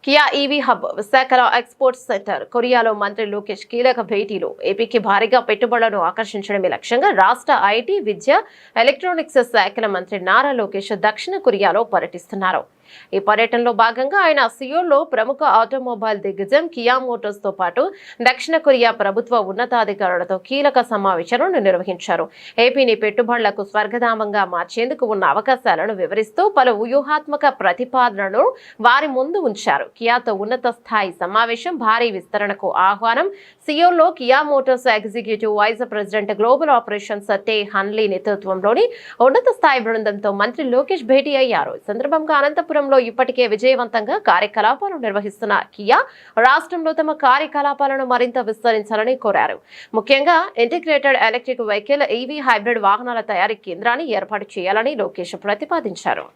Kia EV hub విశాఖలో export centre కొరియాలో మంత్రి లోకేష్ కీలక భేటీలో ఏపీకి భారీగా పెట్టుబడులను ఆకర్షించడమే లక్ష్యంగా రాష్ట్ర ఐటీ విద్య ఎలక్ట్రానిక్స్ శాఖల మంత్రి నారా లోకేష్ దక్షిణ కొరియాలో పర్యటిస్తున్నారు. ఈ పర్యటనలో భాగంగా ఆయన సియోల్లో ప్రముఖ ఆటోమొబైల్ దిగ్గజం కియా మోటార్స్ తో పాటు దక్షిణ కొరియా ప్రభుత్వ ఉన్నతాధికారులతో కీలక సమావేశాలను నిర్వహించారు. ఏపీని పెట్టుబడులకు స్వర్గధామంగా మార్చేందుకు ఉన్న అవకాశాలను వివరిస్తూ పలు వ్యూహాత్మక ప్రతిపాదనలను వారి ముందు ఉంచారు. కియాతో ఉన్నత స్థాయి సమావేశం, భారీ విస్తరణకు ఆహ్వానం. సియోల్లో Kia Motors executive vice president global operations Tae Hanli నేతృత్వంలోని ఉన్నత స్థాయి బృందంతో మంత్రి లోకేష్ భేటీ అయ్యారు. ఈ సందర్భంగా అనంతపురంలో ఇప్పటికే విజయవంతంగా కార్యకలాపాలు నిర్వహిస్తున్న కియా రాష్ట్రంలో తమ కార్యకలాపాలను మరింత విస్తరించాలని కోరారు. ముఖ్యంగా integrated electric vehicle EV hybrid వాహనాల తయారీ కేంద్రాన్ని ఏర్పాటు చేయాలని లోకేష్ ప్రతిపాదించారు.